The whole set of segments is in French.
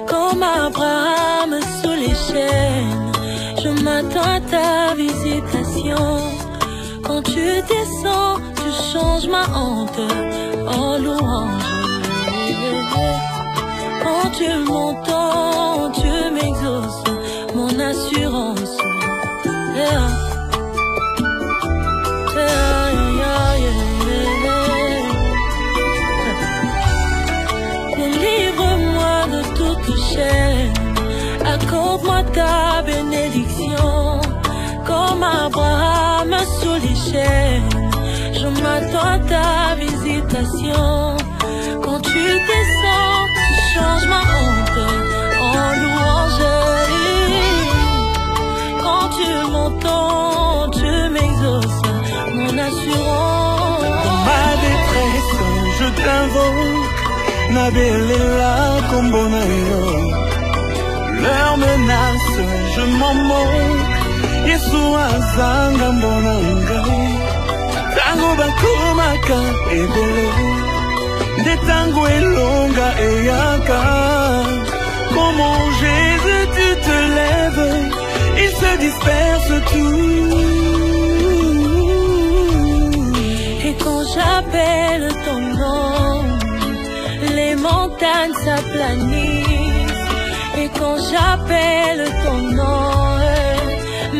Comme Abraham sous les chaînes, je m'attends à ta visitation. Quand tu descends, tu changes ma honte en louange. Quand tu m'entends, tu m'exauces, mon assurance. Yeah. Délivre-moi de toute chaîne, accorde-moi ta bénédiction. Comme Abraham sous les chaînes, je m'attends à ta visitation. Quand tu descends, tu changes ma honte en louange. Quand tu m'entends, tu m'exauces, mon assurance. Dans ma détresse, je t'invoque, Nabelela Kombonayo. Leur menace, je m'en moque, Yeshua Zanga Mbonanga. Tango Bakumaka Ebele, des tango elonga eyaka. Comment Jésus tu te lèves, il se disperse tout. Et quand j'appelle ton nom, les montagnes s'aplanissent. Et quand j'appelle ton nom,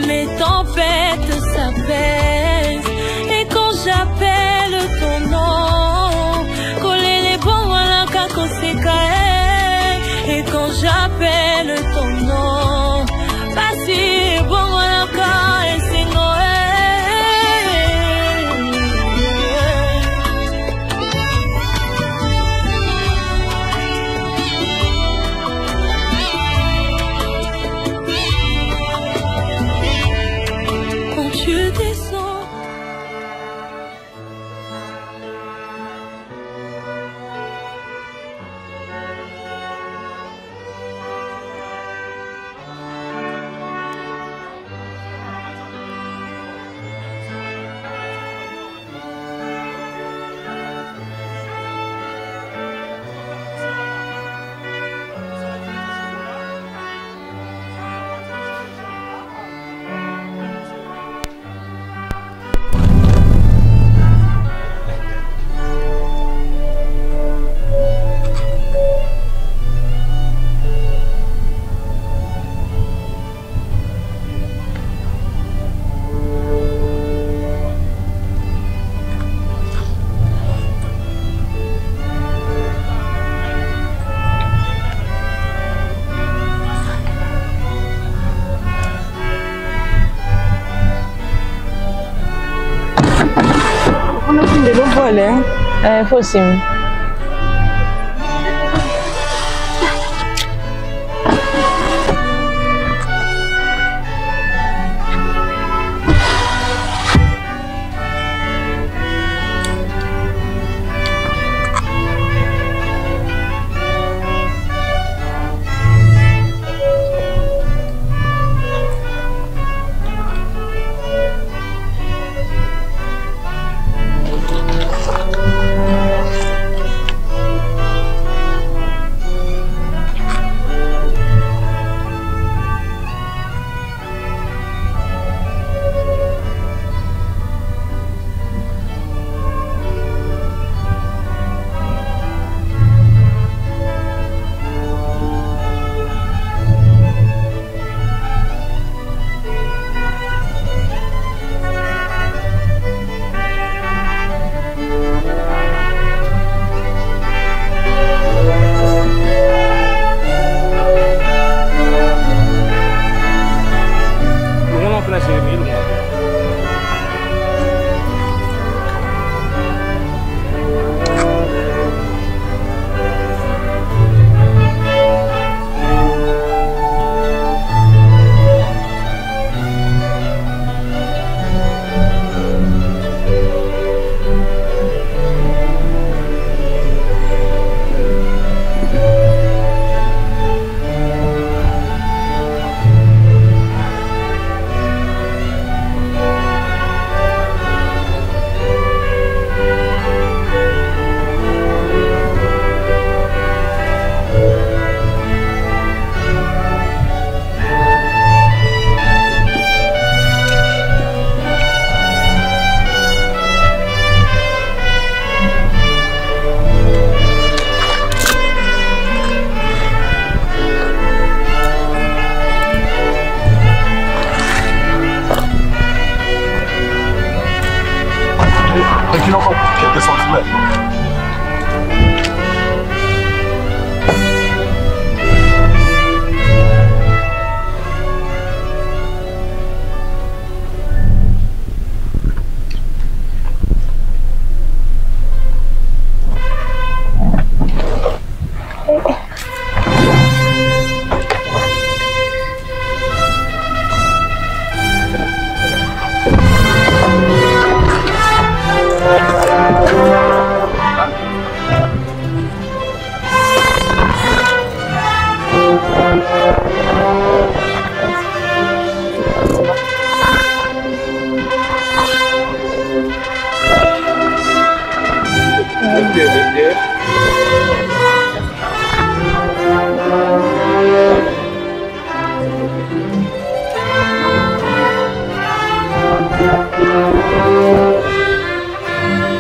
mes tempêtes s'apaisent. Et quand j'appelle ton nom, coller les bons voilà kako sekae. Et quand j'appelle ton nom, passer bon voilà ka esengoe. Fosim.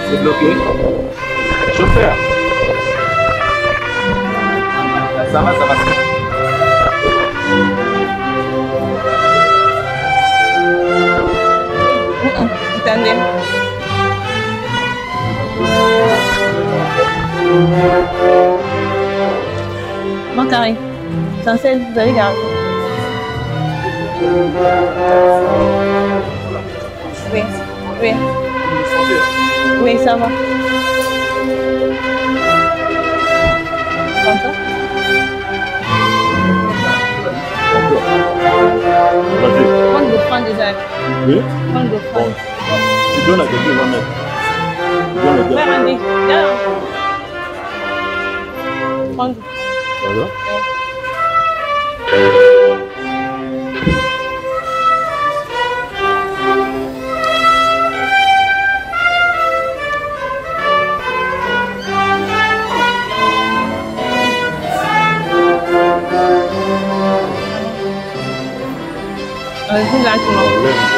C'est bloqué. Chauffeur. Ça va, ça va. Attendez. Bon, carré. Censé, vous allez garder. Oui, oui. Oui, ça va. Comme ça? Vas-y. Prends déjà. Oui? Prends Bon. Tu donnes à quelqu'un, il va mettre. Tu donnes à quelqu'un. Frère Andy, viens. Prends. Voilà. Vas-y, lentement.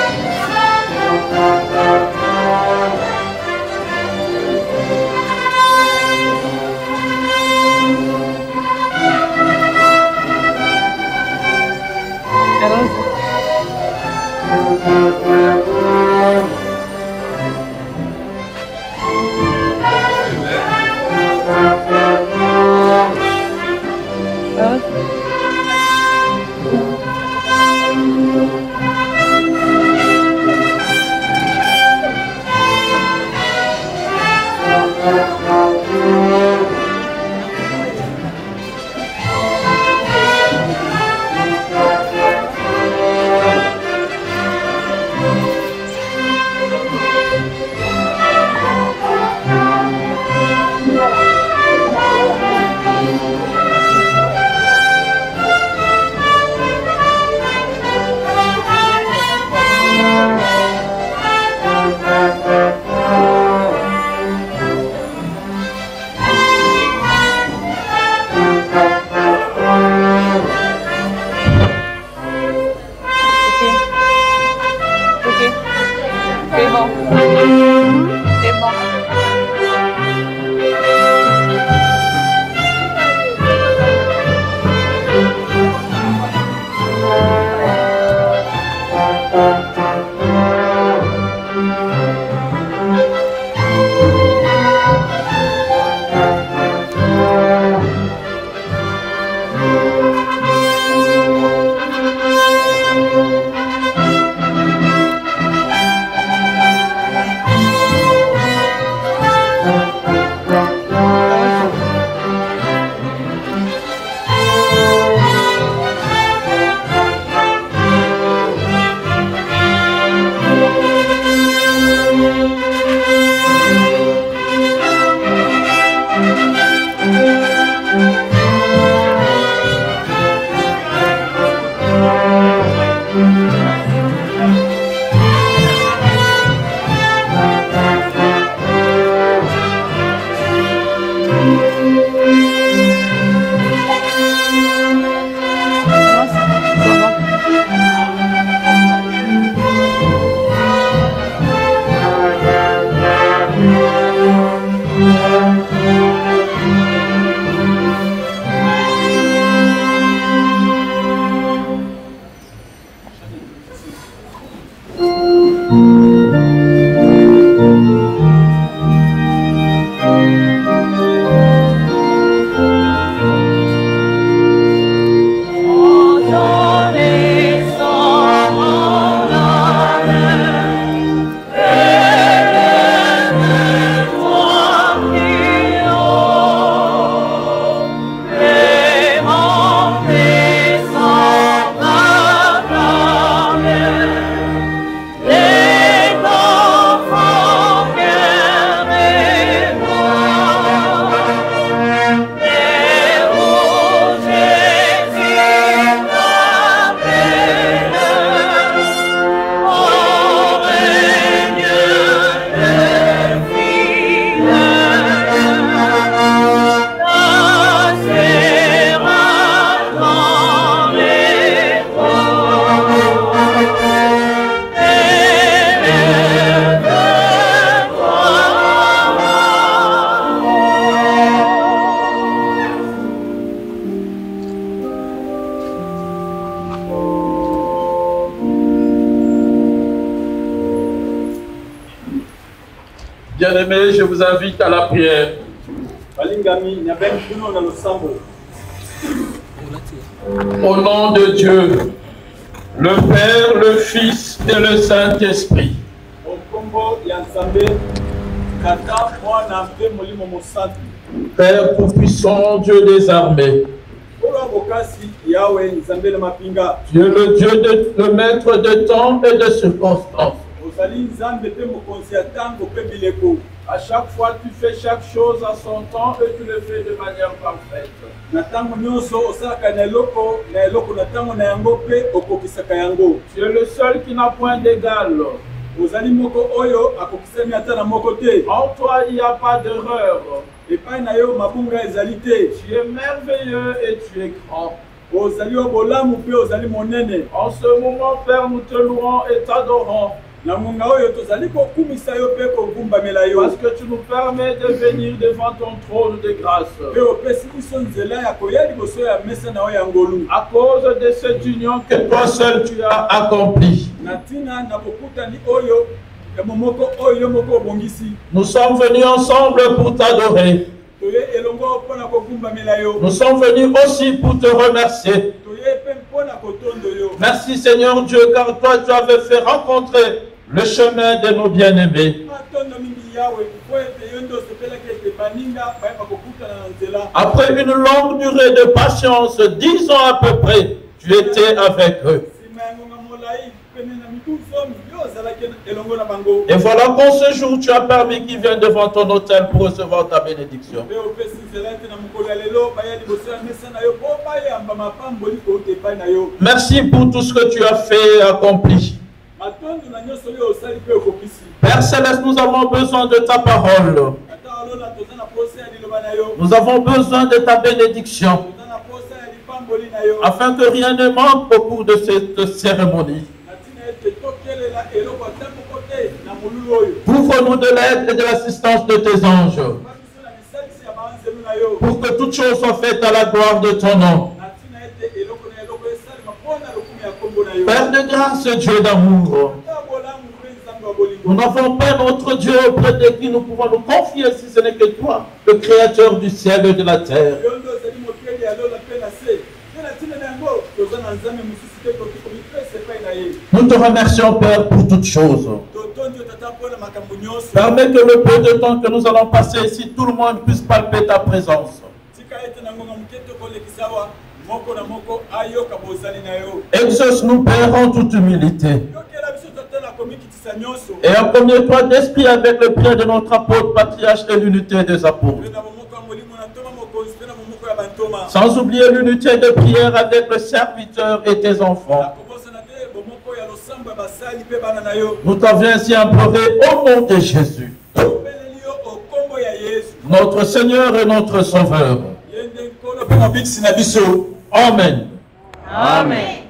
Bien-aimés, je vous invite à la prière. Au nom de Dieu, le Père, le Fils et le Saint-Esprit. Père tout-puissant, Dieu des armées. Tu es le Dieu, le maître de temps et de circonstances. À chaque fois, tu fais chaque chose à son temps et tu le fais de manière parfaite. Tu es le seul qui n'a point d'égal. En toi, il n'y a pas d'erreur. Tu es merveilleux et tu es grand. En ce moment, Père, nous te louons et t'adorons. Parce que tu nous permets de venir devant ton trône de grâce. À cause de cette union que toi seul tu as accomplie. Nous sommes venus ensemble pour t'adorer. Nous sommes venus aussi pour te remercier. Merci Seigneur Dieu, car toi tu avais fait rencontrer le chemin de nos bien-aimés. Après une longue durée de patience, 10 ans à peu près, tu étais avec eux. Et voilà qu'en ce jour, tu as permis qu'ils viennent devant ton autel pour recevoir ta bénédiction. Merci pour tout ce que tu as fait et accompli. Père Céleste, nous avons besoin de ta parole. Nous avons besoin de ta bénédiction, afin que rien ne manque au cours de cette cérémonie. Ouvre-nous de l'aide et de l'assistance de tes anges, pour que toutes choses soient faites à la gloire de ton nom. Père de grâce, Dieu d'amour, nous n'avons pas notre Dieu auprès de qui nous pouvons nous confier si ce n'est que toi, le Créateur du ciel et de la terre. Nous te remercions, Père, pour toutes choses. Permets que le peu de temps que nous allons passer ici, tout le monde puisse palper ta présence. Exauce-nous, Père, en toute humilité. Et accompagne-toi d'esprit avec le prière de notre apôtre, patriarche et l'unité des apôtres. Sans oublier l'unité de prière avec le serviteur et tes enfants. Nous t'avons ainsi imploré au nom de Jésus, notre Seigneur et notre Sauveur. Amen. Amen.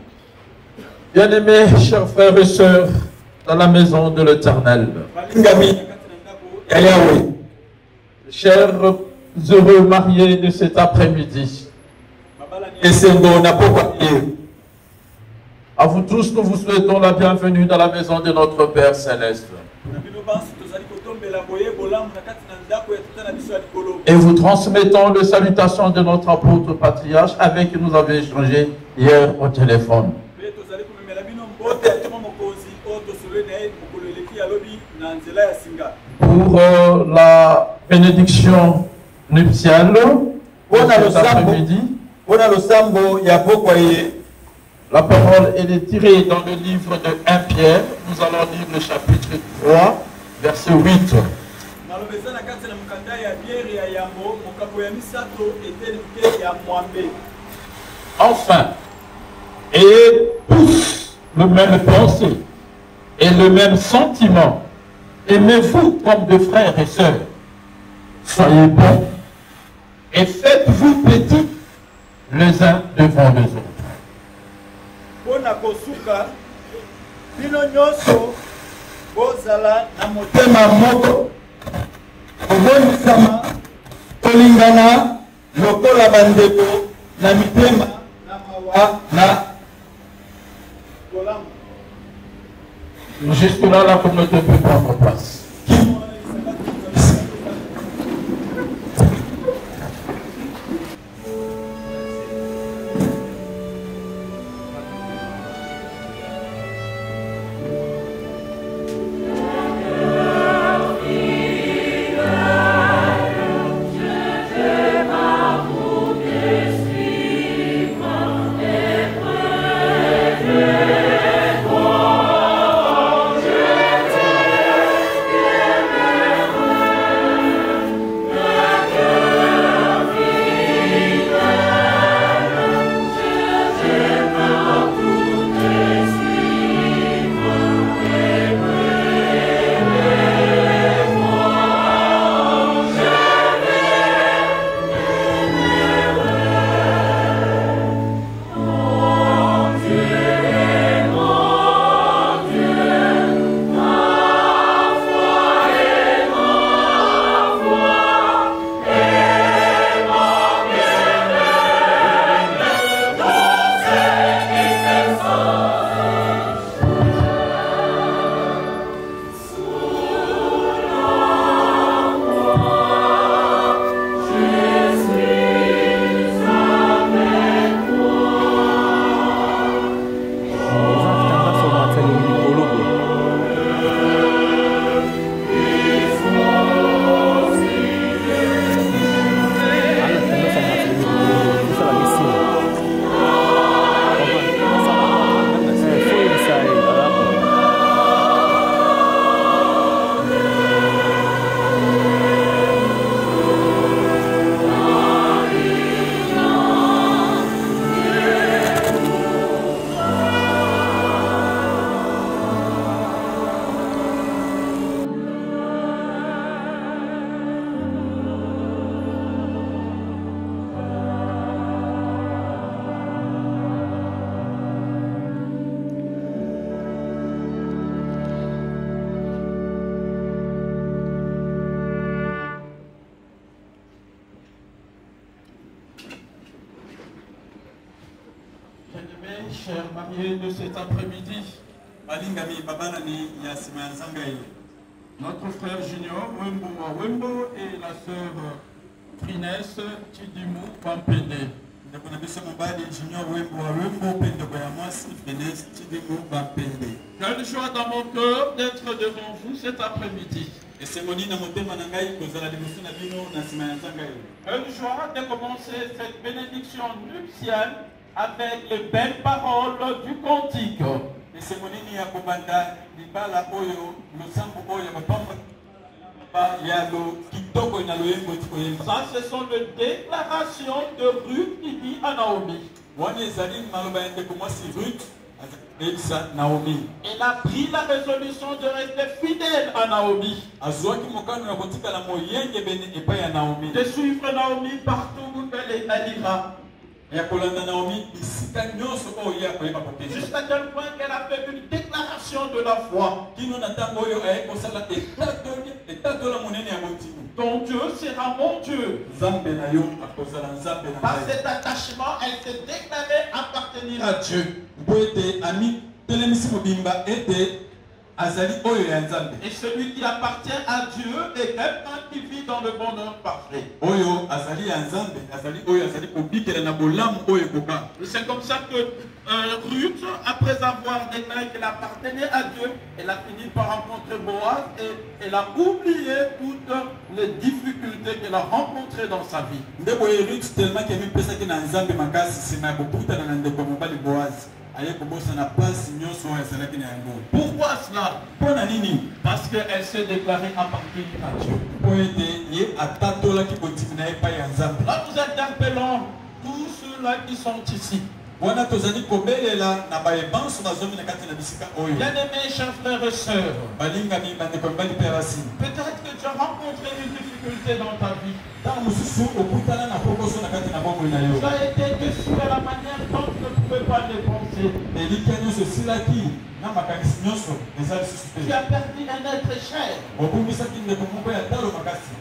Bien-aimés, chers frères et sœurs, dans la maison de l'Éternel, chers heureux mariés de cet après-midi, à vous tous, nous vous souhaitons la bienvenue dans la maison de notre Père Céleste. Et vous transmettons les salutations de notre apôtre patriarche avec qui nous avons échangé hier au téléphone. Pour la bénédiction nuptiale cet après-midi, la parole est tirée dans le livre de 1 Pierre. Nous allons lire le chapitre 3, verset 8. Enfin, ayez tous le même pensée et le même sentiment. Aimez-vous comme de frères et sœurs. Soyez bons et faites-vous petits les uns devant les autres. bozala na motema moko obonisama tolingana lokola bandeko na mitema na mawa na Jusque là, la communauté peut prendre place. chers mariés de cet après-midi, notre frère Junior Wembo et la sœur Trinès Tidimou Bampende. Quelle joie dans mon cœur d'être devant vous cet après-midi. Quelle joie de commencer cette bénédiction nuptiale avec les belles paroles du cantique. Ça, ce sont les déclarations de Ruth qui dit à Naomi. Elle a pris la résolution de rester fidèle à Naomi. De suivre Naomi partout où elle ira. Jusqu'à tel point qu'elle a fait une déclaration de la foi. Ton Dieu sera mon Dieu. Par cet attachement, elle s'est déclarée appartenir à Dieu. Et celui qui appartient à Dieu est quelqu'un qui vit dans le bonheur parfait. C'est comme ça que Ruth, après avoir déclaré qu'elle appartenait à Dieu, elle a fini par rencontrer Boaz et elle a oublié toutes les difficultés qu'elle a rencontrées dans sa vie. Pourquoi cela? Parce qu'elle s'est déclarée appartenir à Dieu. Là, nous interpellons tous ceux-là qui sont ici. Bien-aimés chers frères et sœurs, peut-être que tu as rencontré une difficulté dans ta vie. Tu as été déçu à la manière dont tu ne pouvais pas dépenser. Tu as perdu un être cher.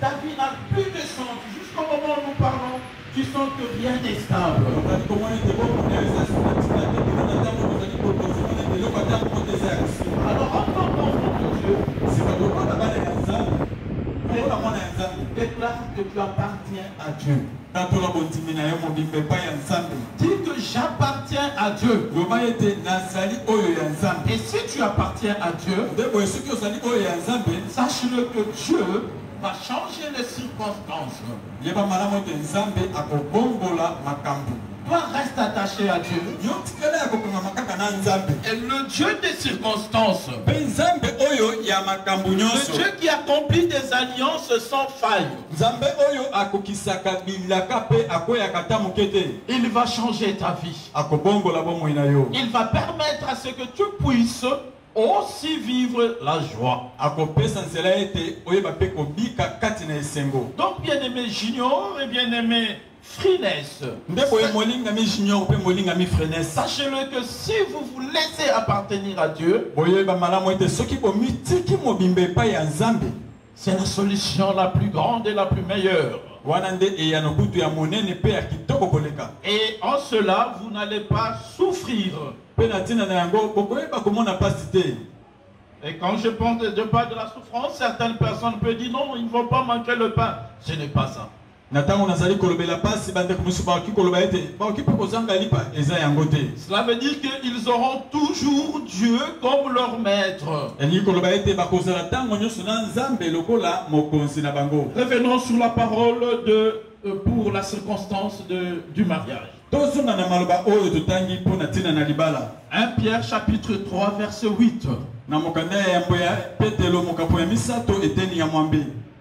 Ta vie n'a plus de sens. Jusqu'au moment où nous parlons, tu sens que rien n'est stable. Alors encore enfant de Dieu, déclare que tu appartiens à Dieu. Dis que j'appartiens à Dieu. Et si tu appartiens à Dieu, sache-le que Dieu va changer les circonstances. Toi, reste attaché à Dieu. Et le Dieu des circonstances, le Dieu qui accomplit des alliances sans faille, il va changer ta vie. Il va permettre à ce que tu puisses aussi vivre la joie. Donc, bien-aimé Junior et bien-aimé Frinès, sachez-le que si vous vous laissez appartenir à Dieu, c'est la solution la plus grande et la plus meilleure. Et en cela, vous n'allez pas souffrir. Et quand je parle de la souffrance, certaines personnes peuvent dire non, ils ne vont pas manquer le pain. Ce n'est pas ça. Cela veut dire qu'ils auront toujours Dieu comme leur maître. Revenons sur la parole pour la circonstance du mariage. 1 Pierre chapitre 3 verset 8.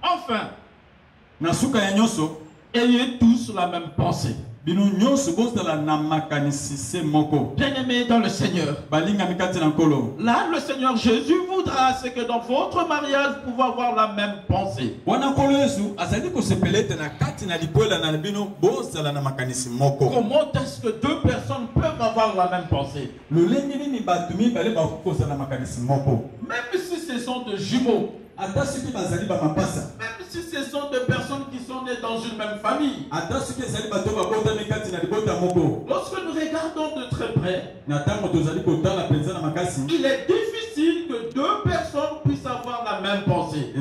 Enfin, ayez tous la même pensée. Bien-aimés dans le Seigneur, là le Seigneur Jésus voudra ce que dans votre mariage vous pouvez avoir la même pensée. Comment est-ce que deux personnes peuvent avoir la même pensée? Même si ce sont de jumeaux, même si ce sont des personnes qui sont sont nés dans une même famille. Lorsque Lorsque nous regardons de très près, il est difficile que deux personnes puissent avoir la même pensée.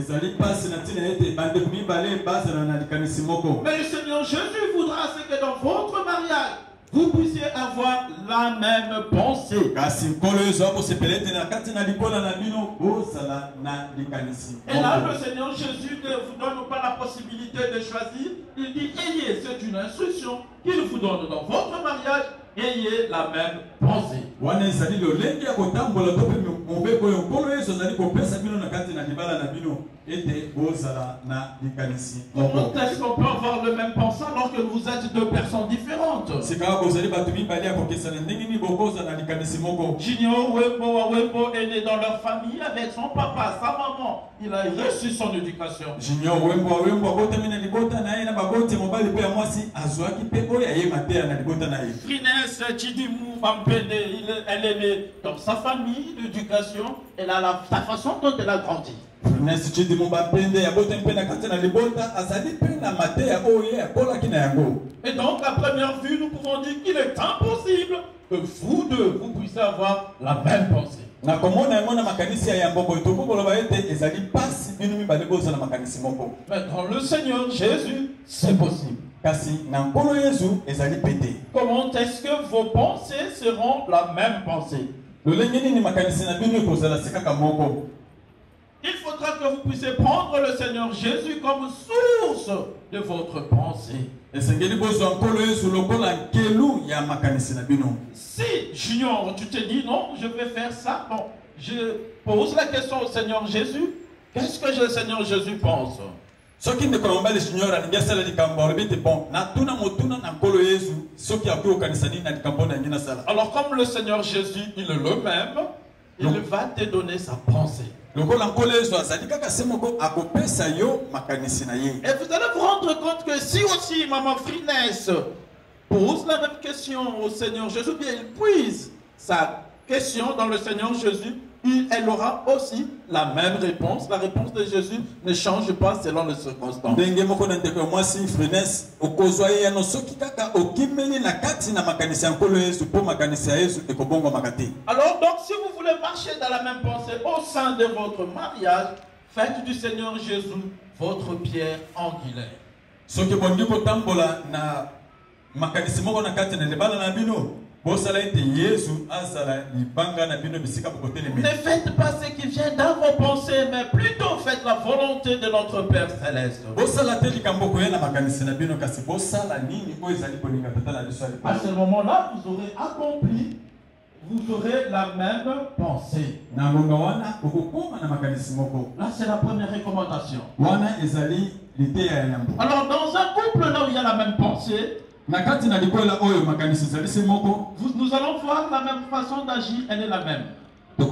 Mais le Seigneur Jésus voudra que dans votre mariage, vous puissiez avoir la même pensée. Et là, le Seigneur Jésus ne vous donne pas la possibilité de choisir. Il dit, ayez, c'est une instruction qu'il vous donne dans votre mariage, ayez la même pensée. Comment est-ce qu'on peut avoir le même pensée alors que vous êtes deux personnes différentes? Junior Wembo est né dans leur famille avec son papa, sa maman. Il a reçu son éducation. Junior Wembo Frines Chidimu Bampene, elle est née dans sa famille d'éducation. Elle a la façon dont elle a grandi. Et donc, à première vue, nous pouvons dire qu'il est impossible que vous deux, vous puissiez avoir la même pensée. Mais dans le Seigneur Jésus, c'est possible. Comment est-ce que vos pensées seront la même pensée? Il faudra que vous puissiez prendre le Seigneur Jésus comme source de votre pensée. Si, Junior, tu te dis non, je vais faire ça, bon, je pose la question au Seigneur Jésus, qu'est-ce que le Seigneur Jésus pense? Alors comme le Seigneur Jésus, il est le même, il va te donner sa pensée. Et vous allez vous rendre compte que si aussi Maman Frines pose la même question au Seigneur Jésus, bien il puise sa question dans le Seigneur Jésus, elle aura aussi la même réponse. La réponse de Jésus ne change pas selon les circonstances. Alors donc si vous voulez marcher dans la même pensée au sein de votre mariage, faites du Seigneur Jésus votre pierre angulaire. Ne faites pas ce qui vient dans vos pensées, mais plutôt faites la volonté de notre Père Céleste. À ce moment-là, vous aurez accompli, vous aurez la même pensée. Là, c'est la première recommandation. Alors, dans un couple, là où il y a la même pensée, nous allons voir la même façon d'agir, elle est la même. Et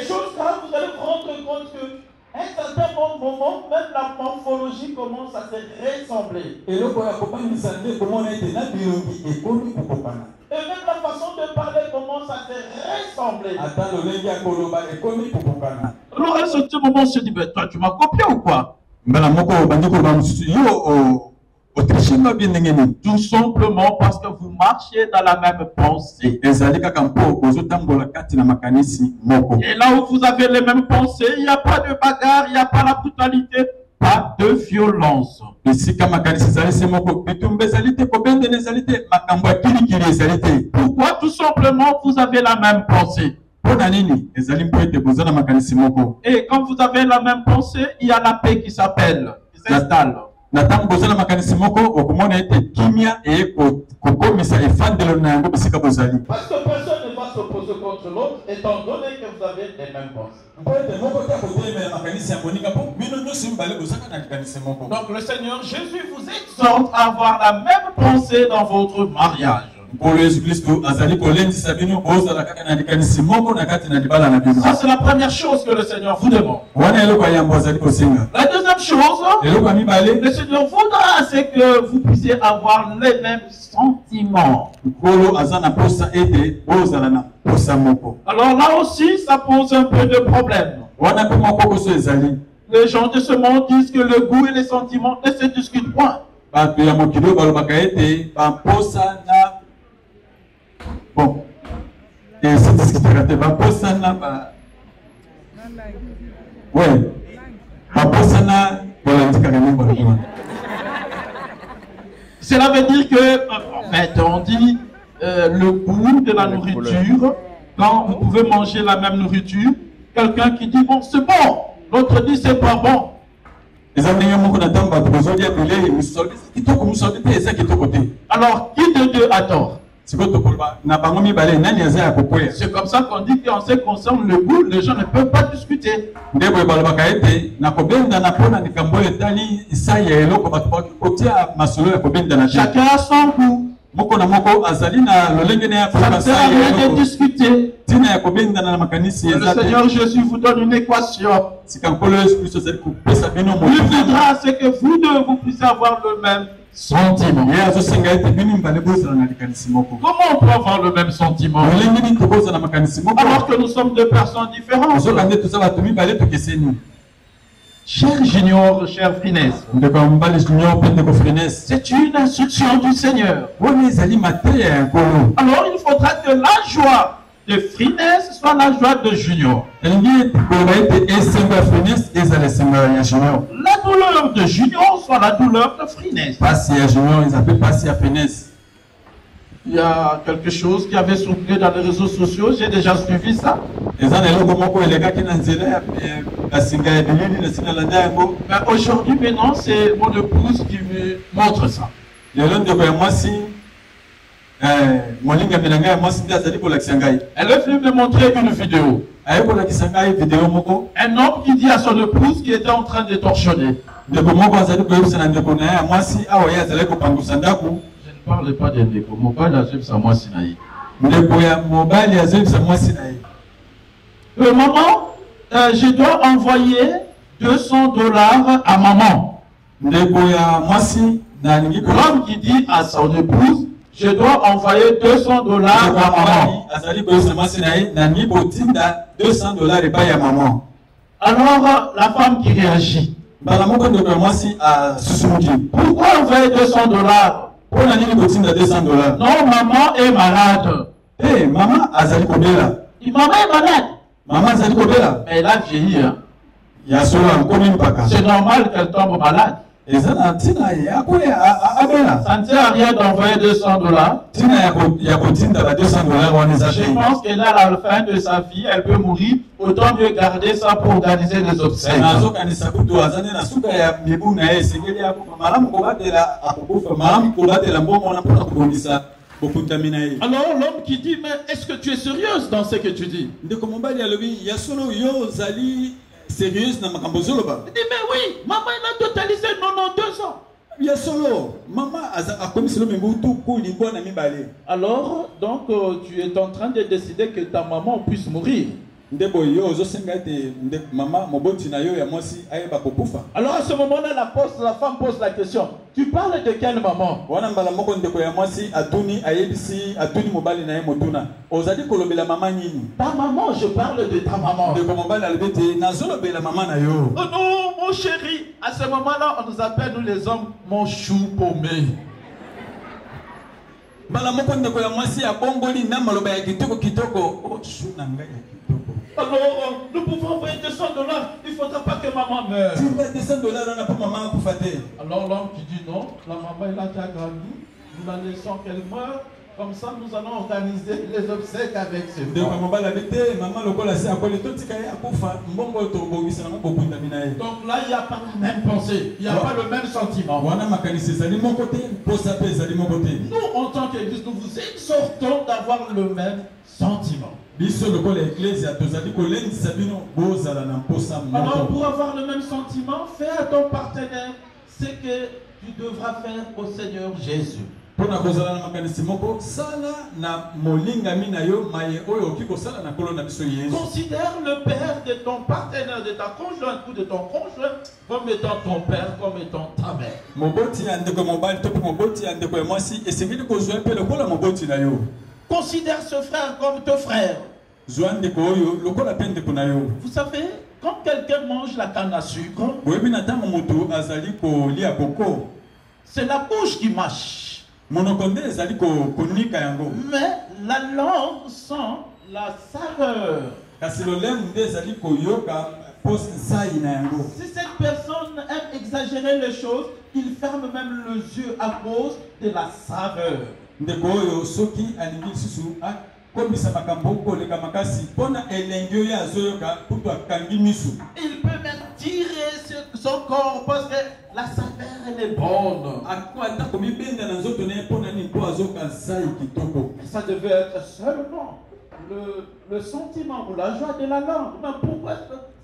chose là, vous allez vous rendre compte que à un certain moment, même la morphologie commence à se ressembler. Et même la façon de parler commence à se ressembler. Alors à ce moment, on se dit, ben, toi tu m'as copié ou quoi? Tout simplement parce que vous marchez dans la même pensée. Et là où vous avez les mêmes pensées, il n'y a pas de bagarre, il n'y a pas la brutalité, pas de violence. Pourquoi? Tout simplement, vous avez la même pensée. Et quand vous avez la même pensée, il y a la paix qui s'appelle, qui s'installe. Parce que personne ne va s'opposer contre l'autre, étant donné que vous avez les mêmes pensées. Donc le Seigneur Jésus vous exhorte à avoir la même pensée dans votre mariage. Ça c'est la première chose que le Seigneur vous demande. La deuxième chose, le Seigneur voudra, c'est que vous puissiez avoir les mêmes sentiments. Alors là aussi, ça pose un peu de problème. Les gens de ce monde disent que le goût et les sentiments ne se discutent point. Bon. Et c'est ce qui te rate. Ouais. Cela veut dire que, en fait, on dit le goût de la nourriture, quand vous pouvez manger la même nourriture, quelqu'un qui dit bon, c'est bon, l'autre dit c'est pas bon. Alors, qui de deux a tort? C'est comme ça qu'on dit qu'en ce qui concerne le goût, les gens ne peuvent pas discuter. Chacun a son goût. Ça ne sert à rien de discuter. Le Seigneur Jésus vous donne une équation. Il voudra ce que vous deux vous puissiez avoir le même sentiment. Comment on peut avoir le même sentiment alors que nous sommes deux personnes différentes? Cher Junior, cher Finesse, c'est une instruction du Seigneur. Alors il faudra que la joie de Finesse soit la joie de Junior. La douleur de Junior soit la douleur de Finesse. Il y a quelque chose qui avait soufflé dans les réseaux sociaux, j'ai déjà suivi ça. Mais aujourd'hui, maintenant, c'est mon épouse qui me montre ça. Elle est venue me montrer une vidéo. Un homme qui dit à son épouse qu'il était en train de torsionner. Je ne parle pas de Ndeko. Maman, je dois envoyer $200 à maman. L'homme qui dit à son épouse, je dois envoyer $200 à maman. Alors la femme qui réagit. Pourquoi envoyer $200? Non, maman est malade. Hey, maman Azali Kobela. Maman est malade. Maman Azali Kobela. Mais elle a vieilli. Hein. C'est normal qu'elle tombe malade. Ça ne sert à rien d'envoyer $200. Je pense qu'elle à la fin de sa vie, elle peut mourir. Autant mieux garder ça pour organiser les obsèques. Alors l'homme qui dit, mais est-ce que tu es sérieuse dans ce que tu dis? Sérieuse na makambo zoloba. Il dit mais oui, maman elle a totalisé 92 ans. Ya solo, maman a commis solo membutu ko lingwa na mibale. Alors donc tu es en train de décider que ta maman puisse mourir. Ndebo yo zo senga ete maman moboti na yo ya mwasi ayeba kokufa. Alors à ce moment-là la femme pose la question. Tu parles de quelle maman? Wana mbala moko ndeko ya mwasi atuni ayebisi atuni mobali na ye motuna. Ozali kolobela maman nini? Ta maman, je parle de ta maman. Ndeko mobali alobete nazolobela maman na yo. Oh non mon chéri, à ce moment-là on nous appelle nous les hommes mon chou paumé. Mbala moko ndeko ya mwasi abongoli na maloba ya kitoko kitoko. Oh chou na ngai ya kitoko. Alors, nous pouvons envoyer $200. Il ne faudra pas que maman meure. $200 on a pour maman pour fêter. Alors l'homme qui dit non, la maman elle a déjà grandi. Nous la laissons qu'elle meure. Comme ça, nous allons organiser les obsèques avec ce maman. Donc là, il n'y a pas la même pensée. Il n'y a pas le même sentiment. Nous, en tant qu'Église, nous vous exhortons d'avoir le même sentiment. Alors, pour avoir le même sentiment, fais à ton partenaire ce que tu devras faire au Seigneur Jésus. Considère le père de ton partenaire, de ta conjointe ou de ton conjoint comme étant ton père, comme étant ta mère. Considère ce frère comme ton frère. Vous savez, quand quelqu'un mange la canne à sucre, c'est la bouche qui mâche. Mais la langue sent la saveur. Si cette personne aime exagérer les choses, il ferme même les yeux à cause de la saveur. Il peut même tirer son corps parce que la saveur elle est bonne. Ça devait être seulement le sentiment ou la joie de la langue. Mais pourquoi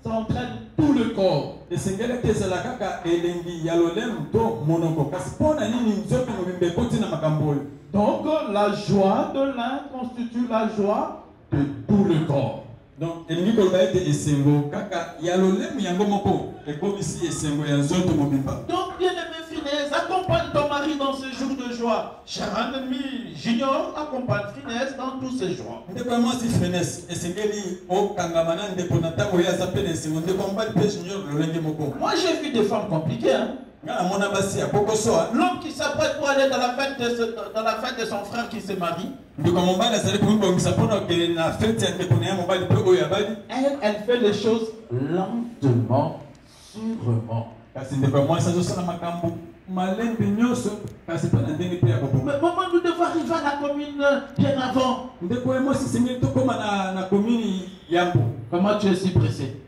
ça entraîne tout le corps? Donc la joie de l'un constitue la joie de tout le corps. Donc, bien aimé Finesse, accompagne ton mari dans ce jour de joie. Cher ami Junior, accompagne Finesse dans tous ses joies. Moi j'ai vu des femmes compliquées. Hein? L'homme qui s'apprête pour aller dans la fête de son frère qui se marie. Elle fait les choses lentement, sûrement. Mais maman, nous devons arriver à la commune bien avant. Comment tu es si pressé?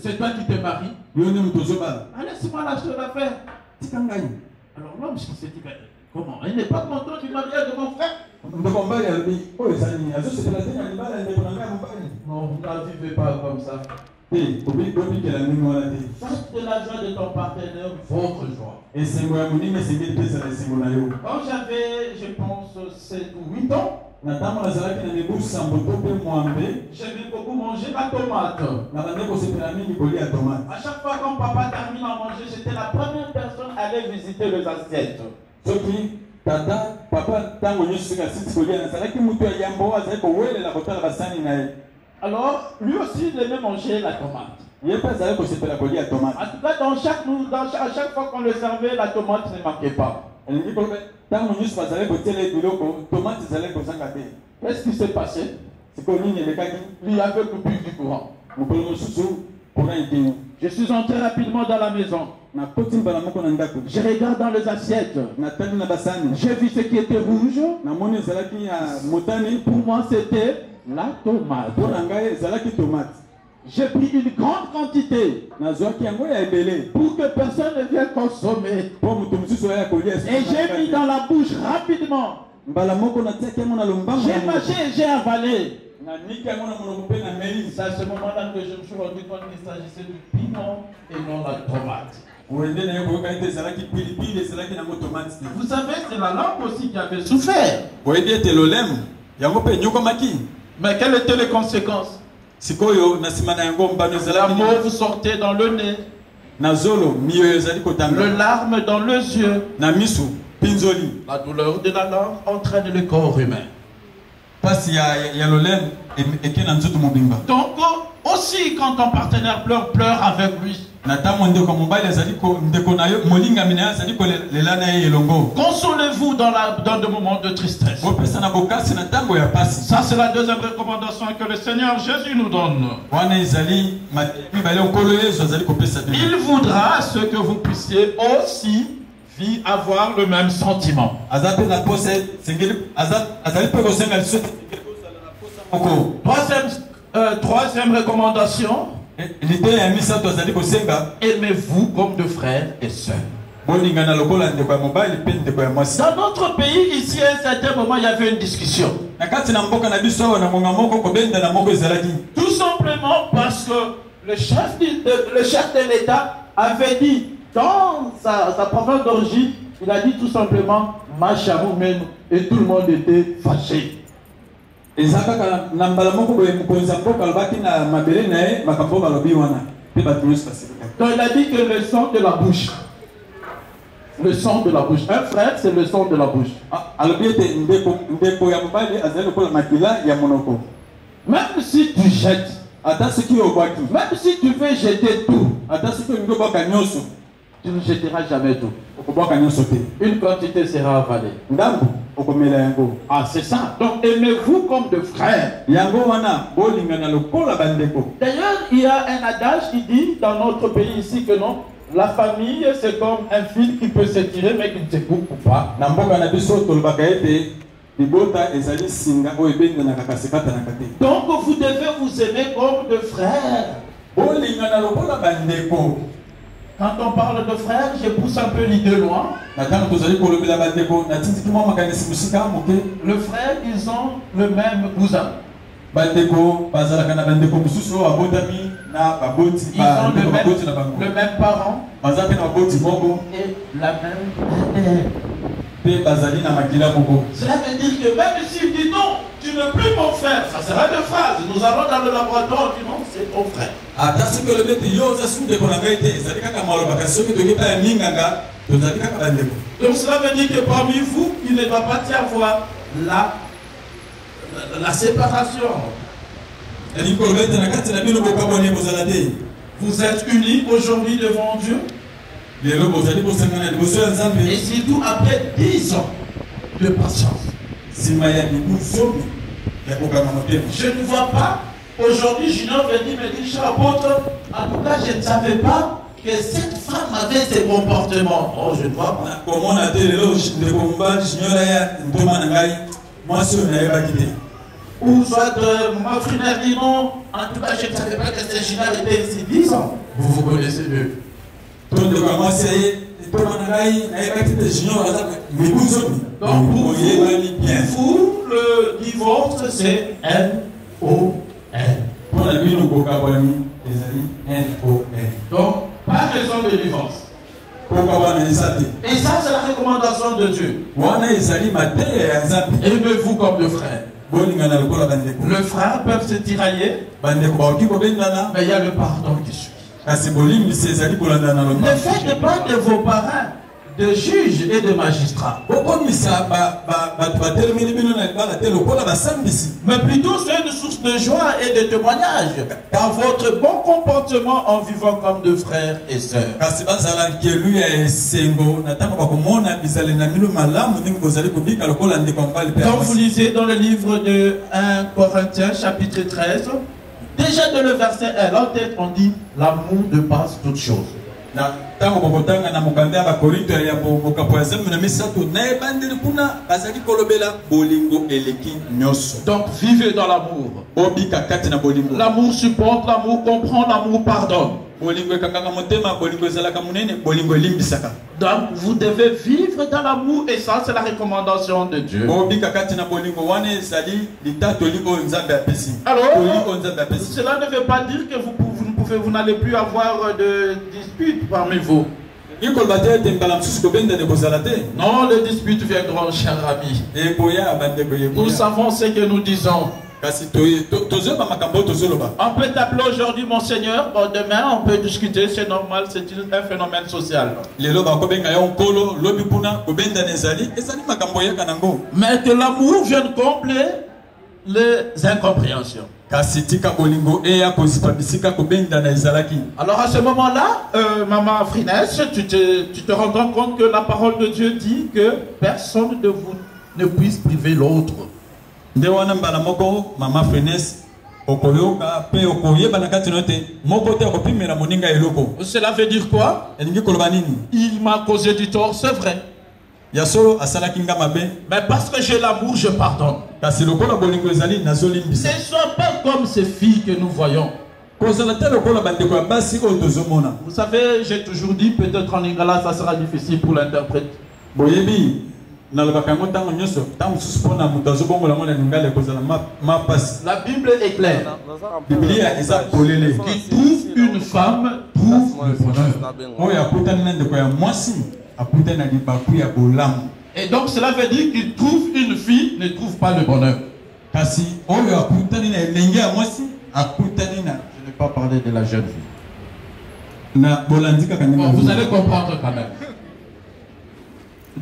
C'est toi qui te maries. Laisse-moi lâcher l'affaire. Alors l'homme s'est dit, comment? Il n'est pas content du mariage de mon frère? Non, vous ne vivez pas comme ça. Faites de la joie de ton partenaire votre joie. Quand j'avais, je pense, 7 ou 8 ans, j'aimais beaucoup manger la tomate. À chaque fois quand papa termine à manger, j'étais la première personne à aller visiter les assiettes. Alors, lui aussi, il aimait manger la tomate. En tout cas, à chaque fois qu'on le servait, la tomate ne manquait pas. Qu'est-ce qui s'est passé? Il y avait coupure du courant. Je suis entré rapidement dans la maison. Je regarde dans les assiettes. J'ai vu ce qui était rouge. Pour moi, c'était la tomate. J'ai pris une grande quantité pour que personne ne vienne consommer. Et j'ai mis dans la bouche rapidement. J'ai mâché et j'ai avalé. C'est à ce moment-là que je me suis rendu compte qu'il s'agissait du piment et non la tomate. Vous savez, c'est la langue aussi qui avait souffert. Mais quelles étaient les conséquences? La mauve sortait dans le nez. Le larme dans les yeux. La douleur de la langue entraîne le corps humain. Donc aussi quand ton partenaire pleure, pleure avec lui. Consolez-vous dans des moments de tristesse. Ça c'est la deuxième recommandation que le Seigneur Jésus nous donne. Il voudra à ce que vous puissiez aussi avoir le même sentiment. Troisième recommandation. Aimez-vous comme de frères et sœurs. Dans notre pays, ici, à un certain moment, il y avait une discussion. Tout simplement parce que le chef de l'État avait dit, dans sa province d'origine, il a dit tout simplement, Machamou même, et tout le monde était fâché. Donc il a dit que le sang de la bouche. Le son de la bouche. Un frère, c'est le son de la bouche. Même si tu jettes, même si tu veux jeter tout, tu ne jetteras jamais tout. Une quantité sera avalée. Ah, c'est ça. Donc aimez-vous comme de frères. D'ailleurs, il y a un adage qui dit dans notre pays ici que non, la famille c'est comme un fil qui peut s'étirer mais qui ne se coupe pas. Donc vous devez vous aimer comme de frères. Quand on parle de frères, je pousse un peu l'idée loin. Le frère, ils ont le même cousin. Ils ont le même parent et la même mère. Cela veut dire que même s'il dit non, tu n'es plus mon frère, ça sera deux phrases. Nous allons dans le laboratoire, on dit non, c'est ton frère. Donc cela veut dire que parmi vous, il ne va pas y avoir la séparation. Vous êtes unis aujourd'hui devant Dieu. Et surtout après 10 ans de patience. Je ne vois pas. Aujourd'hui, Junior me dit, cher apôtre, en tout cas, je ne savais pas que cette femme avait ces comportements. Oh, je ne vois pas. Comment on a dit, ou soit ma frère dit non, en tout cas, je ne savais pas que cette Junior était ici 10 ans. Vous connaissez mieux. Donc pour vous, le divorce, c'est N-O-N. Donc, pas raison de divorce. Et ça, c'est la recommandation de Dieu. Aimez-vous comme de frères. Le frère peut se tirailler, mais il y a le pardon qui suit. Ne faites pas de vos parents de juges et de magistrats, mais plutôt c'est une source de joie et de témoignage par votre bon comportement en vivant comme de frères et sœurs. Quand vous lisez dans le livre de 1 Corinthiens chapitre 13, déjà dans le verset 1, en tête on dit l'amour dépasse toutes choses. Donc vivez dans l'amour. L'amour supporte, l'amour comprend, l'amour pardonne. Donc vous devez vivre dans l'amour et ça c'est la recommandation de Dieu. Alors, cela ne veut pas dire que vous n'allez plus avoir de disputes parmi vous. Non, les disputes viendront, cher ami. Nous savons ce que nous disons. On peut t'appeler aujourd'hui mon Seigneur, bon, demain on peut discuter, c'est normal, c'est un phénomène social. Mais que l'amour vienne combler les incompréhensions. Alors à ce moment-là, maman Frines, tu te rends compte que la parole de Dieu dit que personne de vous ne puisse priver l'autre. Cela veut dire quoi? Il m'a causé du tort, c'est vrai. Mais parce que j'ai l'amour, je pardonne. Ne sois pas comme ces filles que nous voyons. Vous savez, j'ai toujours dit, peut-être en lingala, ça sera difficile pour l'interprète. La Bible est claire. Qui trouve une femme, trouve le bonheur. Et donc cela veut dire qu'il trouve une fille, ne trouve pas le bonheur. Je n'ai pas parlé de la jeune fille. Bon, vous allez comprendre quand même.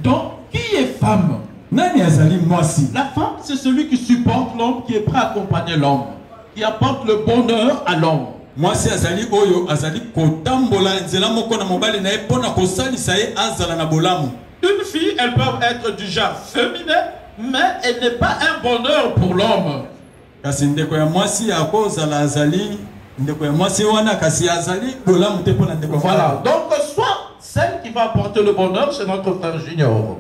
Donc, qui est femme? Nani azali mwasi? La femme, c'est celui qui supporte l'homme, qui est prêt à accompagner l'homme, qui apporte le bonheur à l'homme. Mwasi azali oyo azali kotambola nzela moko na mobali na ye pona kosalisa ye azala na bolamu. Une fille, elle peut être du genre féminin, mais elle n'est pas un bonheur pour l'homme. Kasi ndeko ya mwasi akozala azali ndeko ya mwasi wana kasi azali bolamu te pona ndeko. Voilà. Donc soit celle qui va apporter le bonheur, c'est notre frère Junior.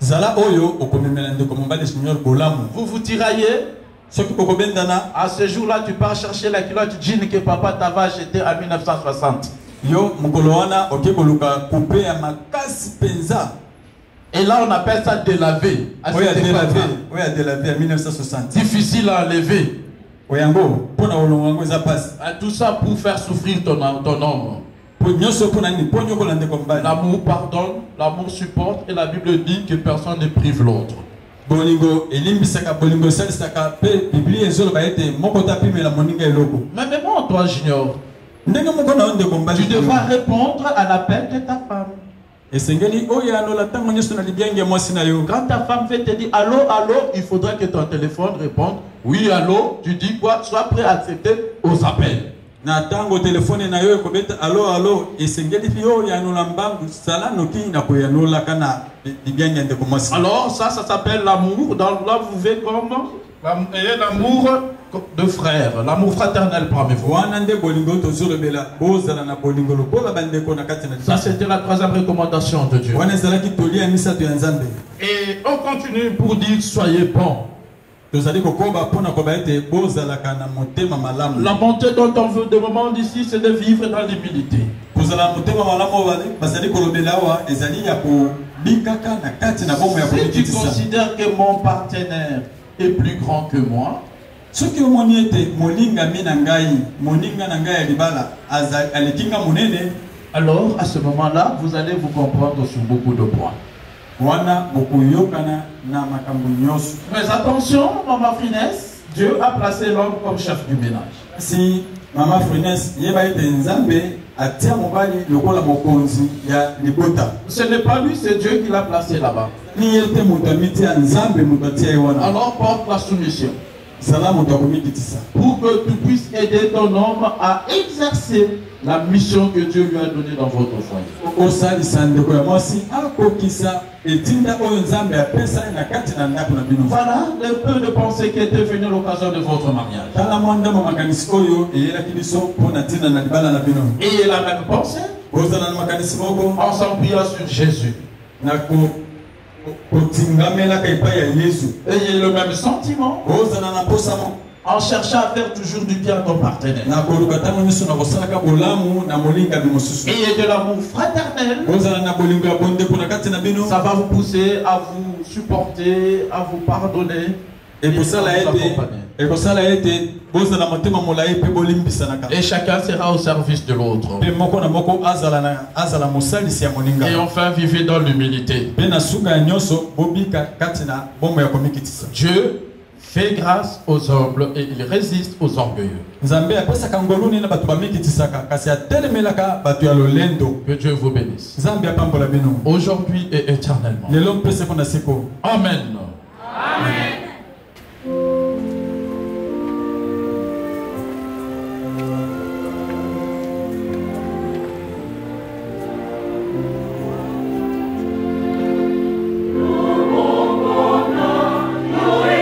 Zala oyo okomemela ndeko mobali Junior bolamu. Vous vous tiraillez. À ce jour-là, tu pars chercher la culotte jean que papa t'avait acheté en 1960. Yo mukoloana okeboluka coupé ya makasi penza. Et là on appelle ça délavé. Oui, à délavé en 1960. Difficile à enlever. Oyango pona olongo za passe. Tout ça pour faire souffrir ton homme. L'amour pardonne, l'amour supporte et la Bible dit que personne ne prive l'autre. Bolingo elimbisaka bolingo salisaka pe Biblia ezoloba ete moko tapimela moninga eloko. Mais même toi Junior, tu devras répondre à l'appel de ta femme. Quand ta femme veut te dire allô, allô, il faudra que ton téléphone réponde oui, allô, tu dis quoi? Sois prêt à accepter aux appels. Na tango telefone na yo ekobeta allo allo esengeli yo ya nolambangu sala noki na ko ya nola kana bibyanya ndeko mwasi. Alors ça s'appelle l'amour. Dans là vous vivez comme l'amour de frère, l'amour fraternel parmi vous. Wana nde bolingo tozolo bela bozala na bolingo lokola bandeko na kati na. Ça c'était la troisième recommandation de Dieu. Wana zala ki toli ya misato ya Nzambe. Et on continue pour dire soyez bons. La montée dont on veut de moment d'ici, c'est de vivre dans l'humilité. Si tu considères que mon partenaire est plus grand que moi, alors à ce moment-là, vous allez vous comprendre sur beaucoup de points. Mais attention, maman Finesse, Dieu a placé l'homme comme chef du ménage. Si maman Finesse, ce n'est pas lui, c'est Dieu qui l'a placé là-bas. Alors porte la soumission. Pour que tu puisses aider ton homme à exercer la mission que Dieu lui a donnée dans votre foyer. Voilà le peu de pensée qui est devenu l'occasion de votre mariage. Et la même pensée, en s'appuyant sur Jésus. Ayez le même sentiment. En cherchant à faire toujours du bien à ton partenaire. Et de l'amour fraternel. Ça va vous pousser à vous supporter, à vous pardonner. Et chacun sera au service de l'autre. Et enfin, vivez dans l'humilité. Dieu fait grâce aux humbles et il résiste aux orgueilleux. Que Dieu vous bénisse. Aujourd'hui et éternellement. Amen. Amen. Boy.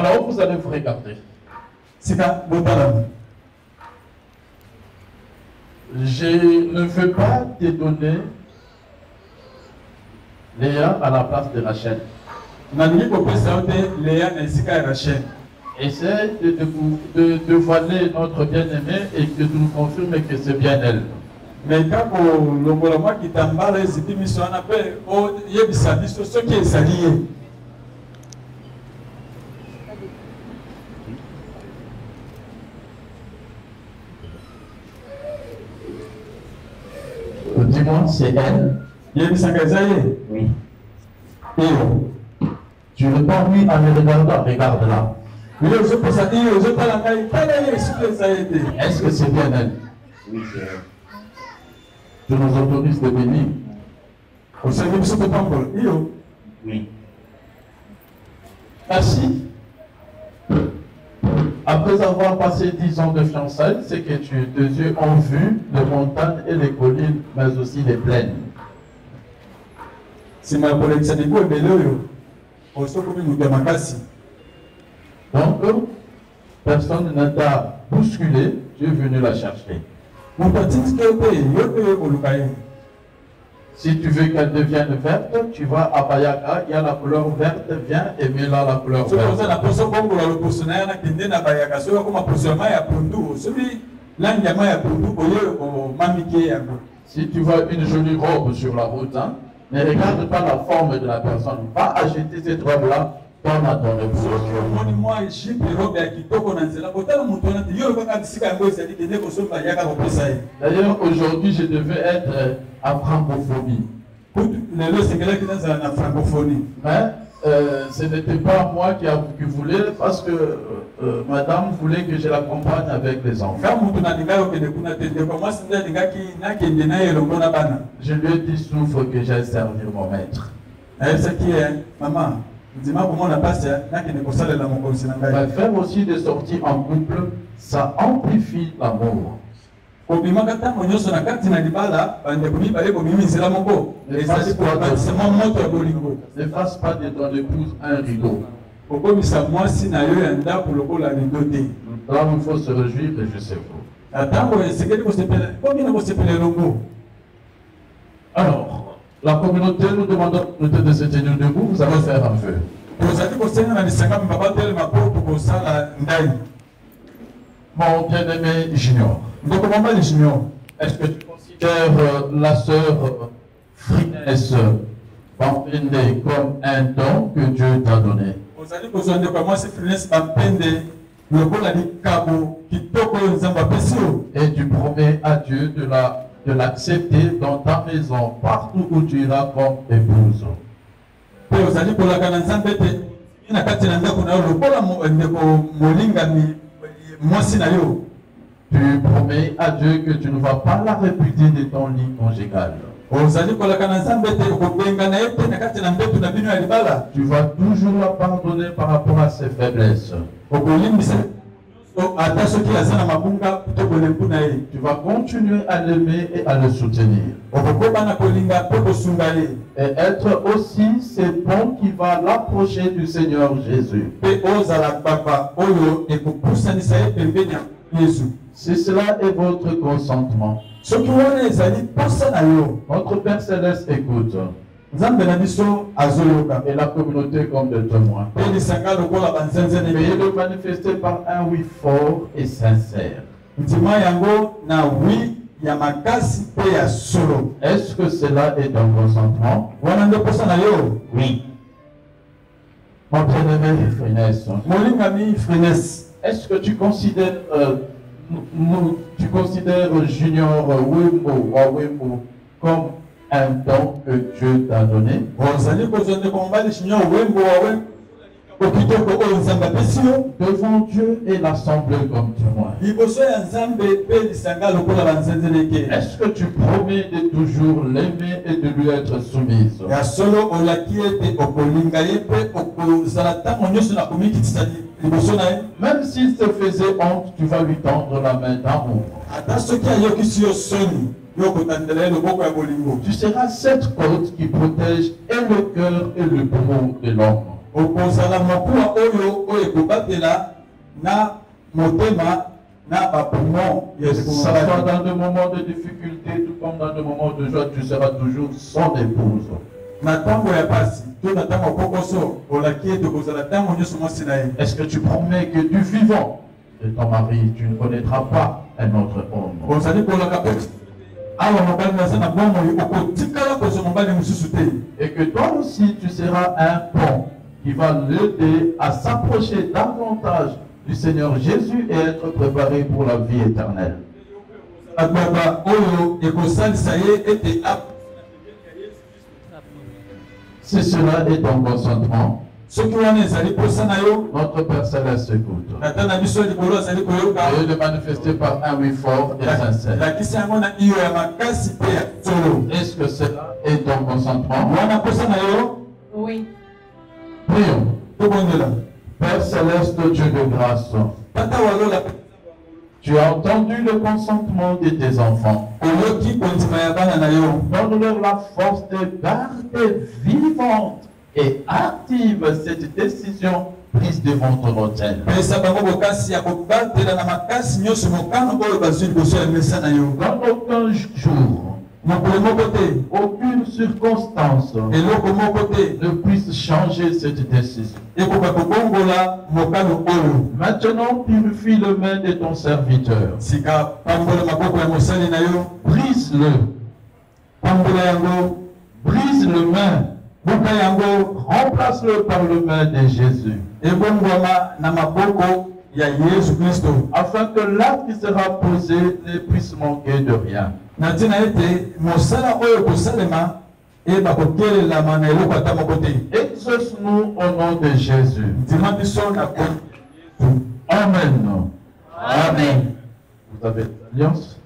Alors vous allez vous regarder. Je ne veux pas te donner Léa à la place de Rachel. Essaie de voiler notre bien-aimé et que tu nous confirmes que c'est bien elle. Mais quand on qui t'emballe, c'est mission on appelle, il y a des services, ce qui est salié. Dis-moi, c'est elle? Oui. Et tu ne pas vu en me regardant, regarde là. Est-ce que c'est bien elle? Oui, c'est elle. Tu nous autorises de venir? Oui. Merci. Après avoir passé 10 ans de fiançailles, c'est que tes yeux ont vu les montagnes et les collines, mais aussi les plaines. C'est ma collection de goût et bello. Donc, personne ne t'a bousculé, tu es venu la chercher. Si tu veux qu'elle devienne verte, tu vas à Bayaka, il y a la couleur verte, viens et mets là la couleur verte. Si tu vois une jolie robe sur la route, hein, ne regarde pas la forme de la personne, va acheter cette robe-là. D'ailleurs, aujourd'hui, je devais être à francophonie. Mais ce n'était pas moi qui voulais, parce que madame voulait que je l'accompagne avec les enfants. Je lui ai dit, souffre que j'aille servir mon maître. Maman. Faire aussi des sorties en couple, ça amplifie l'amour. Ne fasse pas de ton épouse un rideau. Là où il faut se réjouir, et je sais vous. Alors, la communauté nous demande de se tenir debout, vous allez faire un feu. Mon bien-aimé Junior, est-ce que tu considères la sœur Frinesse Bampende comme un don que Dieu t'a donné? Et tu promets à Dieu de l'accepter dans ta maison, partout où tu iras comme épouse. Tu promets à Dieu que tu ne vas pas la répudier de ton lit conjugal. Tu vas toujours la pardonner par rapport à ses faiblesses. Tu vas continuer à l'aimer et à le soutenir. Et être aussi ce pont qui va l'approcher du Seigneur Jésus. Si cela est votre consentement, notre Père Céleste écoute. Et la communauté comme de témoins. Veuillez le manifester par un oui fort et sincère. Est-ce que cela est un consentement? Oui. Mon bien-aimé Frinesse, est-ce que tu considères Junior Wembo comme un don que Dieu t'a donné? Devant Dieu et l'assemblée comme témoin. Est-ce que tu promets de toujours l'aimer et de lui être soumise? Même s'il te faisait honte, tu vas lui tendre la main d'amour. Tu seras cette côte qui protège et le cœur et le poumon de l'homme. okozala mokua oyo oyo ekobatela na motema na bapoumon ya Ça soit dans des moments de difficulté, tout comme dans des moments de joie, tu seras toujours son épouse. na ntango ya pasi to na ntango kokoso olaki ete kozala ntango nyonso mwasi na ye. Est-ce que tu promets que du vivant de ton mari, tu ne connaîtras pas un autre homme? ozali kolaka pe awa mobali naza na bomoi okotikala kozwa mobali mosusu te. Et que toi aussi, tu seras un pont qui va l'aider à s'approcher davantage du Seigneur Jésus et être préparé pour la vie éternelle. agbagba oyo ekosalisa ye ete Si cela est ton consentement, soki wana ezali posa na yo notre Père Céleste écoute. tata na biso ya likolo azali koyoka Et de manifester par un oui fort et sincère. lakisa yango na iyo ya makasi mpe ya solo. Est-ce que cela est ton consentement? wana posa na yo Oui. Prions. tobondela. Père Céleste, Dieu de grâce, tata walola tu as entendu le consentement de tes enfants. oyoki kondima ya bana na yo. Donne-leur la force de garder vivante et active cette décision prise devant ton autel. pesa bango bokasi ya kobatela na makasi nyonso mokano oyo bazwi liboso ya mesa na yo. Dans aucun jour, mokolo moko te aucune circonstance eloko moko te ne puisse changer cette décision. ekoka kobongola mokano oyo. Maintenant, purifie le main de ton serviteur. sika pambola maboko ya mosali na yo. Brise-le. pambola yango Brise le main. buka yango Remplace-le par le main de Jésus. ebongwama na maboko ya Yesu Kristo. Afin que l'acte qui sera posé ne puisse manquer de rien. na ntina ete mosala oyo kosalema eyeba kokelelama na eloko ata moko te. Exauce-nous au nom de Jésus. ndima biso na Amen. amen. Vous avez l'alliance?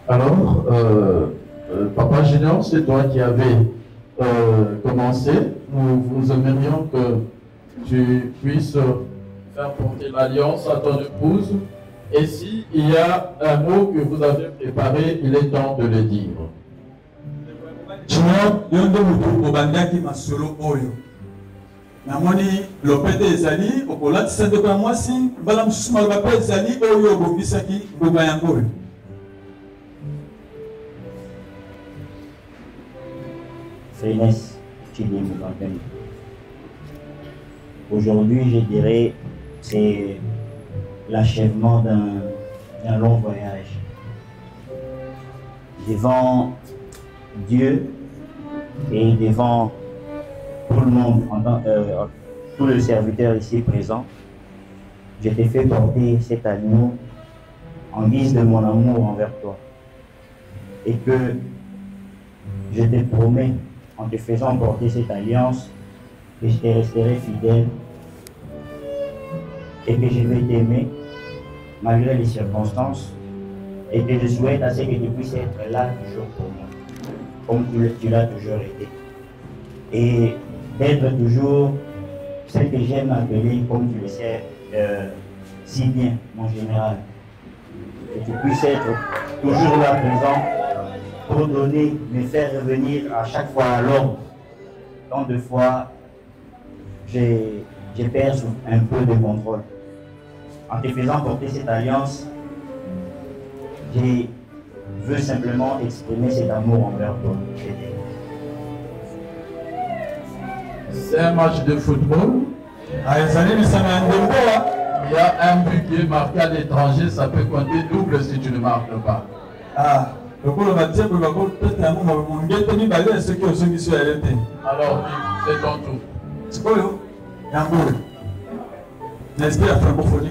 Alors, Papa Junior, c'est toi qui avais commencé. Nous aimerions que tu puisses faire porter l'alliance à ton épouse. Et s'il y a un mot que vous avez préparé, il est temps de le dire. Junior yo nde mutu obandaki masolo oyo namoni lopete ezali okolatisa ndeko ya mwasi mbala mosusu maloba mpe ezali oyo obongisaki ngomba yango oyo. Freinesse, aujourd'hui, je dirais, c'est l'achèvement d'un long voyage. Devant Dieu et devant tout le monde, tous les serviteurs ici présents, je t'ai fait porter cet agneau en guise de mon amour envers toi. Et que je te promets, en te faisant porter cette alliance, que je te resterai fidèle et que je vais t'aimer malgré les circonstances et que je souhaite à ce que tu puisses être là toujours pour moi, comme tu l'as toujours été. Et d'être toujours celle que j'aime appeler, comme tu le sais si bien, mon général. Que tu puisses être toujours là présent pour donner, me faire revenir à chaque fois à l'ordre. Tant de fois, j'ai perdu un peu de contrôle. En te faisant porter cette alliance, je veux simplement exprimer cet amour envers toi. C'est un match de football. Il y a un but qui est marqué à l'étranger, ça peut compter double si tu ne marques pas. Ah. Alors, c'est ton tour. C'est quoi, n'est-ce pas la francophonie?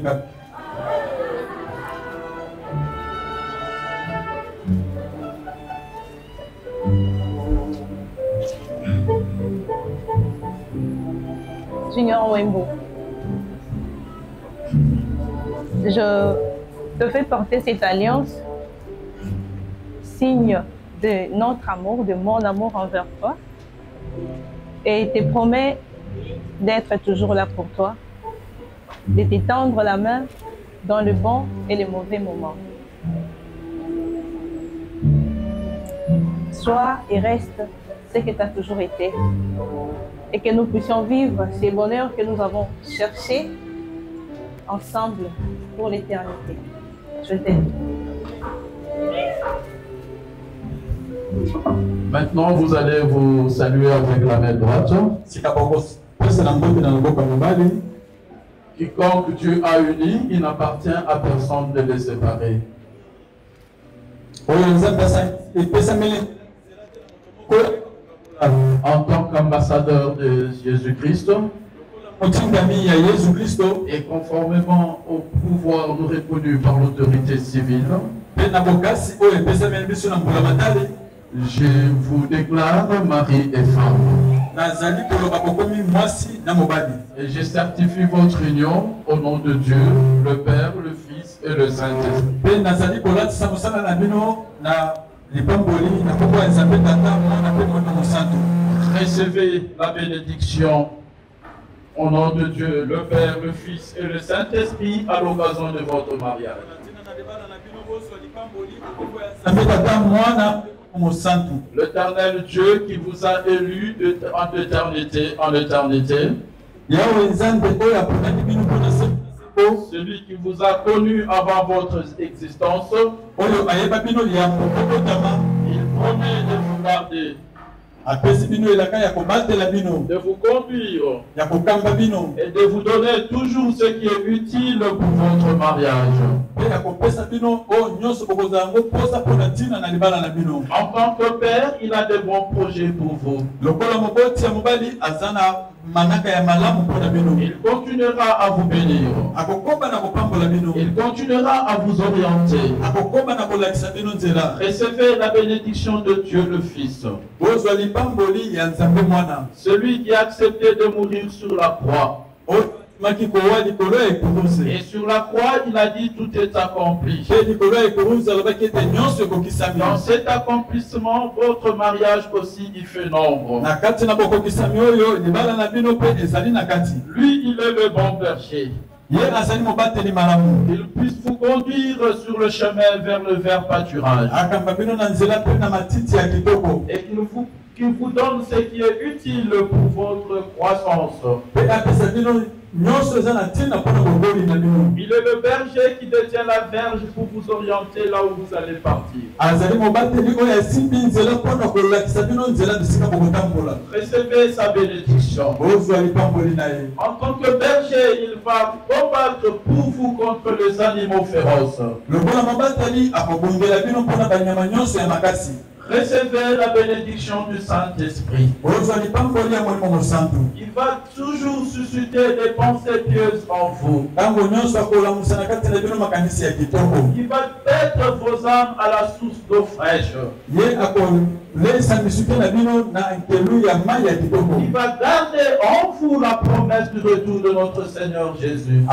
Junior Wembo, je te fais porter cette alliance, signe de notre amour, de mon amour envers toi, et te promets d'être toujours là pour toi, de te tendre la main dans le bon et le mauvais moment. sois et reste ce que tu as toujours été. Et que nous puissions vivre ces bonheurs que nous avons cherchés ensemble pour l'éternité. Je t'aime. Maintenant, vous allez vous saluer avec la main droite. Quiconque Dieu a uni, il n'appartient à personne de les séparer. En tant qu'ambassadeur de Jésus-Christ, et conformément au pouvoir nous reconnu par l'autorité civile, je vous déclare mari et femme. Et je certifie votre union au nom de Dieu, le Père, le Fils et le Saint-Esprit. Recevez la bénédiction au nom de Dieu, le Père, le Fils et le Saint-Esprit à l'occasion de votre mariage. L'Éternel Dieu qui vous a élu d'éternité en éternité, celui qui vous a connu avant votre existence, il promet de vous garder, de vous conduire et de vous donner toujours ce qui est utile pour votre mariage. En tant que père, il a de bons projets pour vous. Il continuera à vous bénir. Il continuera à vous orienter. Recevez la bénédiction de Dieu le Fils. Celui qui a accepté de mourir sur la croix. Et sur la croix, il a dit tout est accompli. Dans cet accomplissement, votre mariage aussi y fait nombre. Lui, il est le bon berger. Il puisse vous conduire sur le chemin vers le vert pâturage. Et qu'il vous donne ce qui est utile pour votre croissance. Il est le berger qui détient la verge pour vous orienter là où vous allez partir. Recevez sa bénédiction. En tant que berger, il va combattre pour vous contre les animaux féroces. Recevez la bénédiction du Saint-Esprit. Il va toujours susciter des pensées pieuses en vous. Il va mettre vos âmes à la source d'eau fraîche. Il va garder en vous la promesse du retour de notre Seigneur Jésus.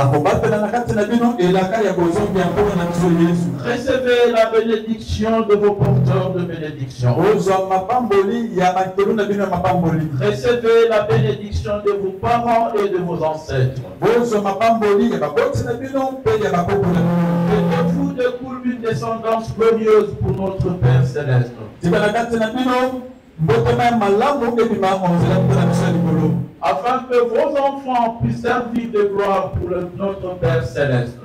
Recevez la bénédiction de vos porteurs de bénédiction. Recevez la bénédiction de vos parents et de vos ancêtres. Que de vous découle une descendance glorieuse pour notre Père Céleste. Afin que vos enfants puissent servir de gloire pour notre Père Céleste.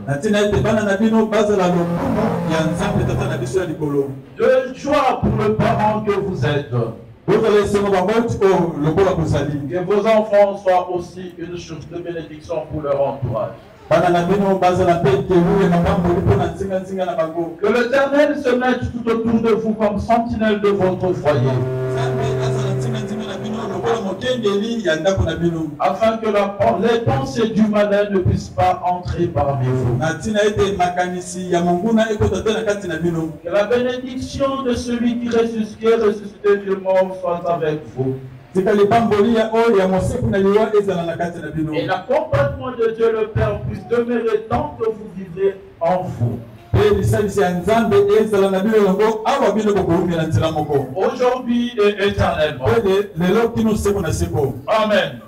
De joie pour le parent que vous êtes. Que vos enfants soient aussi une source de bénédiction pour leur entourage. Que l'Éternel se mette tout autour de vous comme sentinelle de votre foyer. Afin que les pensées du malin ne puissent pas entrer parmi vous. Que la bénédiction de celui qui est ressuscité du mort soit avec vous. Et l'accompagnement de Dieu le Père puisse demeurer tant que vous vivez en vous. Aujourd'hui et éternellement. Amen.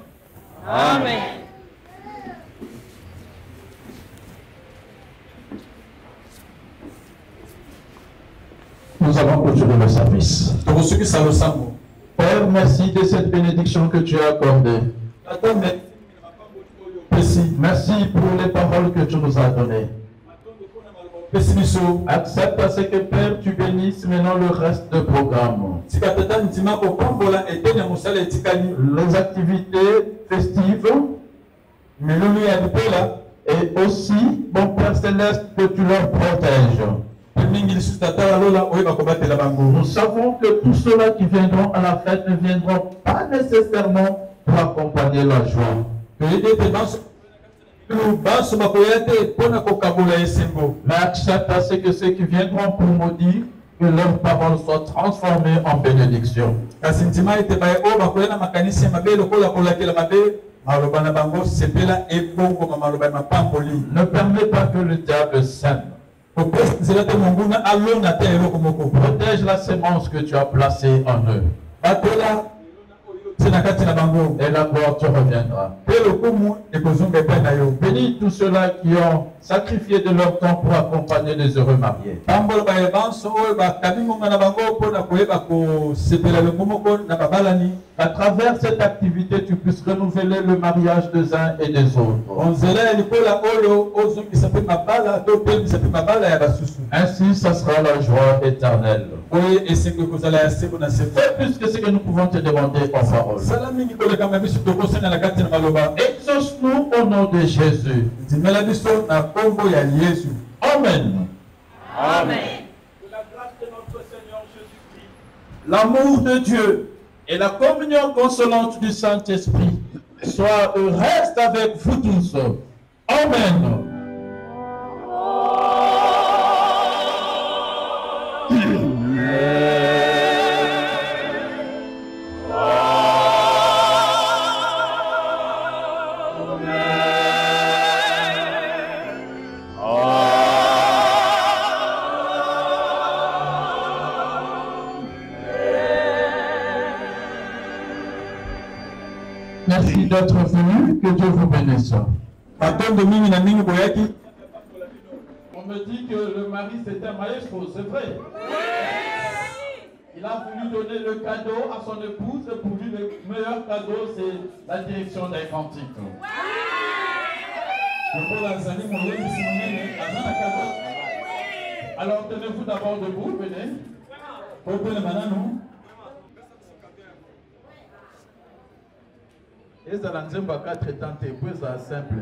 Amen. Nous allons clôturer le service. Père, merci de cette bénédiction que tu as accordée. Merci pour les paroles que tu nous as données. Accepte à ce que Père, tu bénisses maintenant le reste du programme. Les activités festives. Et aussi, mon Père Céleste, que tu leur protèges. Nous savons que tous ceux-là qui viendront à la fête ne viendront pas nécessairement pour accompagner la joie. Mais accepte à ce que ceux qui viendront pour maudire, que leurs paroles soient transformées en bénédiction. Ne permets pas que le diable sème. Protège la sémence que tu as placée en eux. Et la gloire te reviendra. Bénis tous ceux-là qui ont sacrifié de leur temps pour accompagner les heureux mariés. À travers cette activité, tu puisses renouveler le mariage des uns et des autres. Ainsi, ça sera la joie éternelle. C'est plus que ce que nous pouvons te demander en parole. Exauce-nous au nom de Jésus. Amen. Amen. La grâce de notre Seigneur Jésus-Christ, l'amour de Dieu et la communion consolante du Saint-Esprit soit et reste avec vous tous. Amen. Merci d'être venu, que Dieu vous bénisse. On me dit que le mari c'était un maestro, c'est vrai. Il a voulu donner le cadeau à son épouse, et pour lui le meilleur cadeau c'est la direction d'un cantique. Alors tenez-vous d'abord debout, venez. Et ça l'a dit 4 temps, et puis ça simple.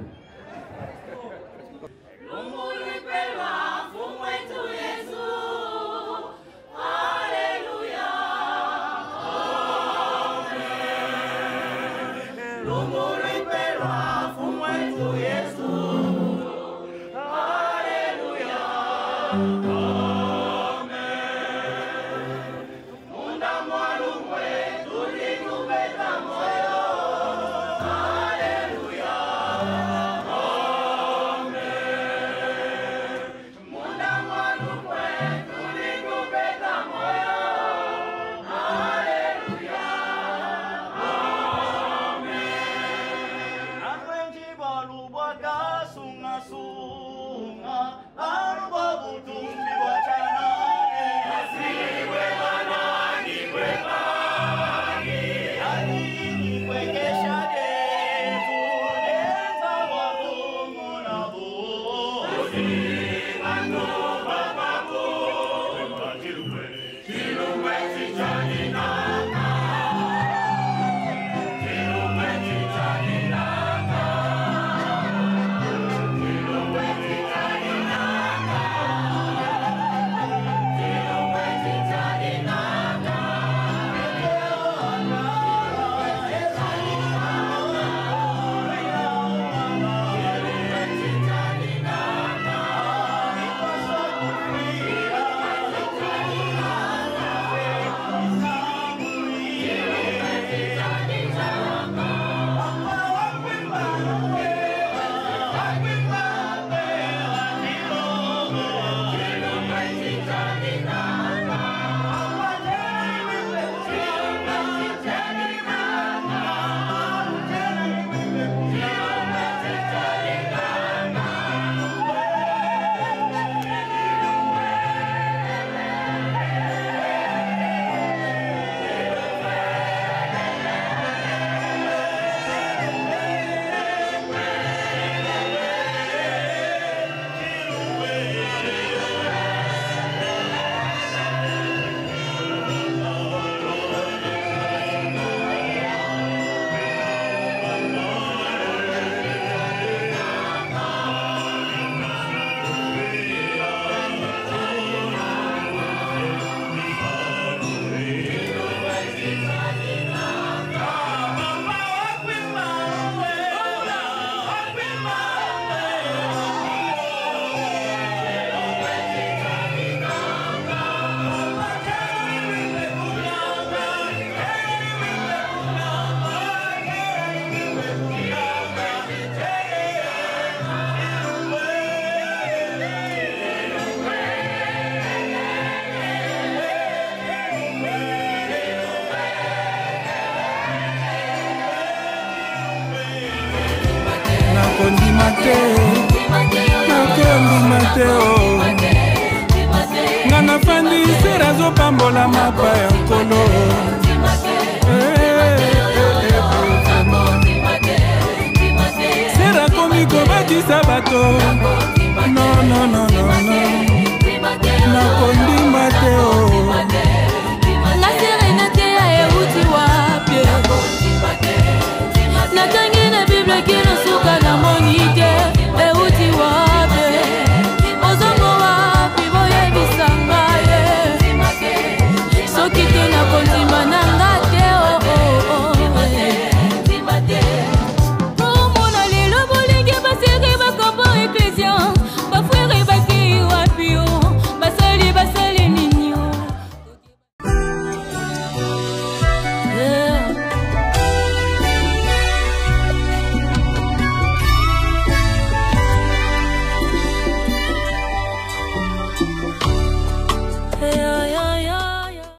te nakondima te o nga nafandi sera azopambola mapa ya nkolo sera komi kobatisa bato no nakondima te o